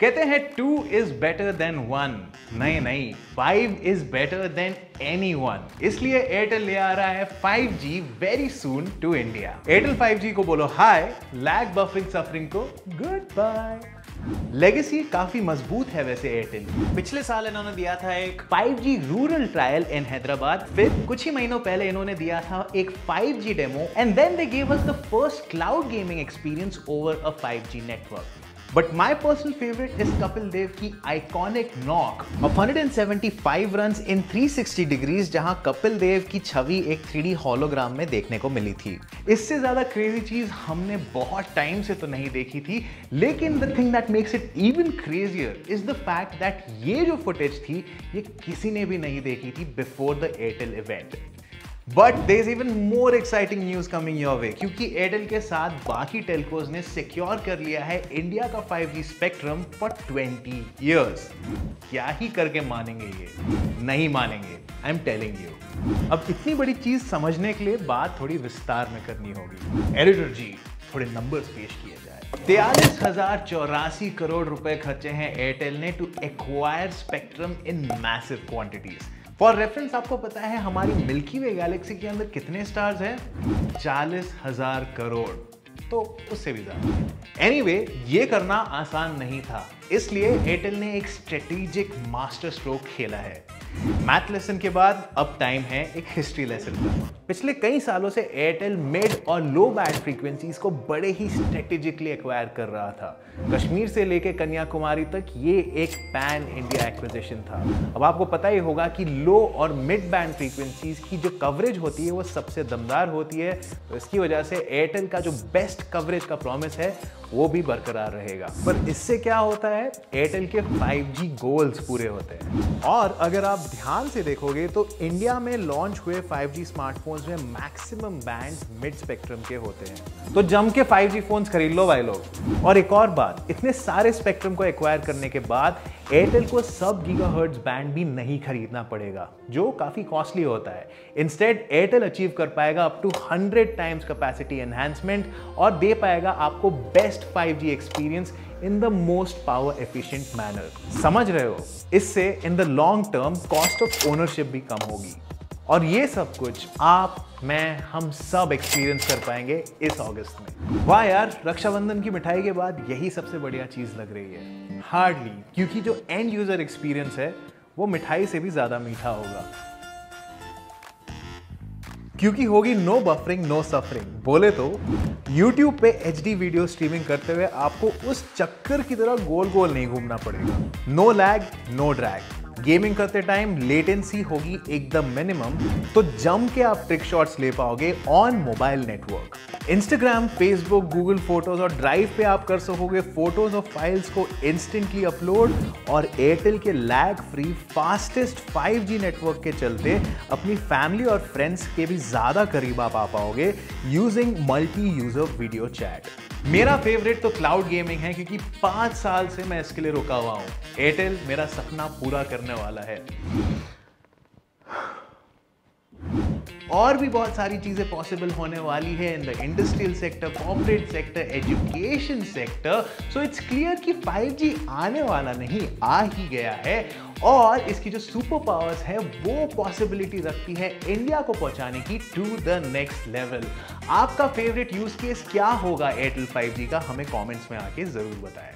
कहते हैं 2 is better than 1। नहीं, 5 is better than anyone। इसलिए एयरटेल ले आ रहा है 5G very soon to India. Airtel 5G को बोलो हाय, लैग बफरिंग सफरिंग को गुड बाय। लेगेसी काफी मजबूत है वैसे एयरटेल की। पिछले साल इन्होंने दिया था एक 5G rural trial in Hyderabad, फिर कुछ ही महीनों पहले इन्होंने दिया था एक 5G demo and then they gave us the first cloud gaming experience over a 5G network. But my personal favorite is Kapil Dev की iconic knock of 175 runs in 360 degrees, जहां कपिल देव की छवि एक 3D hologram में देखने को मिली थी। इससे ज्यादा क्रेजी चीज हमने बहुत टाइम से तो नहीं देखी थी, लेकिन the thing that makes it even crazier is the fact that ये जो footage थी ये किसी ने भी नहीं देखी थी before the Airtel event। But there's even more exciting news coming your way, क्योंकि एयरटेल के साथ बाकी टेलकोज ने सिक्योर कर लिया है इंडिया का 5G स्पेक्ट्रम फॉर 20 years। क्या ही करके मानेंगे ये? नहीं मानेंगे, आई एम टेलिंग यू। अब इतनी बड़ी चीज समझने के लिए बात थोड़ी विस्तार में करनी होगी। एडिटर जी, थोड़े नंबर्स पेश किए जाए। 43,084 करोड़ रुपए खर्चे हैं एयरटेल ने to acquire spectrum in massive quantities. For reference आपको पता है हमारी मिल्की वे गैलेक्सी के अंदर कितने स्टार्स हैं? 40,000 करोड़, तो उससे भी ज्यादा। एनीवे, ये करना आसान नहीं था, इसलिए एयरटेल ने एक स्ट्रेटेजिक मास्टर स्ट्रोक खेला है। मैथ लेसन के बाद अब टाइम है एक हिस्ट्री लेसन का। पिछले कई सालों से एयरटेल मिड और लो बैंड फ्रीक्वेंसीज को बड़े ही स्ट्रेटेजिकली एक्वायर कर रहा था। कश्मीर से लेकर कन्याकुमारी तक ये एक पैन इंडिया एक्विजिशन था। अब आपको पता ही होगा कि लो और मिड बैंड फ्रीक्वेंसीज की जो कवरेज होती है वो सबसे दमदार होती है, तो इसकी वजह से एयरटेल का जो बेस्ट कवरेज का प्रॉमिस है वो भी बरकरार रहेगा। पर इससे क्या होता है? एयरटेल के 5G गोल्स पूरे होते हैं। और अगर आप ध्यान से देखोगे तो इंडिया में लॉन्च हुए 5G स्मार्टफोन्स में मैक्सिमम बैंड्स मिड स्पेक्ट्रम के होते हैं। तो जम के 5G फोन्स खरीद लो भाई लोग। और एक और बात, इतने सारे स्पेक्ट्रम को एक्वायर करने के बाद एयरटेल को सब गीगाहर्ट्ज बैंड भी नहीं खरीदना पड़ेगा, जो काफी कॉस्टली होता है। इंस्टेड एयरटेल अचीव कर पाएगा up to 100 times capacity enhancement और दे पाएगा आपको best 5G experience in the most power efficient manner. समझ रहे हो? इससे in the long term cost of ownership भी कम होगी। और ये सब कुछ आप, मैं, हम सब एक्सपीरियंस कर पाएंगे इस अगस्त में। वाह यार, रक्षाबंधन की मिठाई के बाद यही सबसे बढ़िया चीज लग रही है। हार्डली, क्योंकि जो एंड यूजर एक्सपीरियंस है वो मिठाई से भी ज्यादा मीठा होगा, क्योंकि होगी नो बफरिंग नो सफरिंग। बोले तो YouTube पे HD वीडियो स्ट्रीमिंग करते हुए आपको उस चक्कर की तरह गोल गोल नहीं घूमना पड़ेगा। No lag no drag. Gaming करते टाइम लेटेंसी होगी एकदम मिनिमम, तो जम के आप ट्रिक शॉट्स ले पाओगे on mobile network. Instagram, Facebook, Google photos और ड्राइव पे आप कर सकोगे फोटोज और फाइल्स को इंस्टेंटली अपलोड, और एयरटेल के lag free fastest 5G network के चलते अपनी फैमिली और फ्रेंड्स के भी ज्यादा करीब आप आ पाओगे using multi user video chat. मेरा फेवरेट तो क्लाउड गेमिंग है, क्योंकि 5 साल से मैं इसके लिए रुका हुआ हूं। एयरटेल मेरा सपना पूरा करने वाला है। और भी बहुत सारी चीजें पॉसिबल होने वाली है in the industrial sector, corporate sector, education sector. So it's clear कि 5G आने वाला नहीं, आ ही गया है, और इसकी जो सुपर पावर्स है वो पॉसिबिलिटी रखती है इंडिया को पहुंचाने की टू द नेक्स्ट लेवल। आपका फेवरेट यूज केस क्या होगा एयरटेल 5G का? हमें कमेंट्स में आके जरूर बताएं।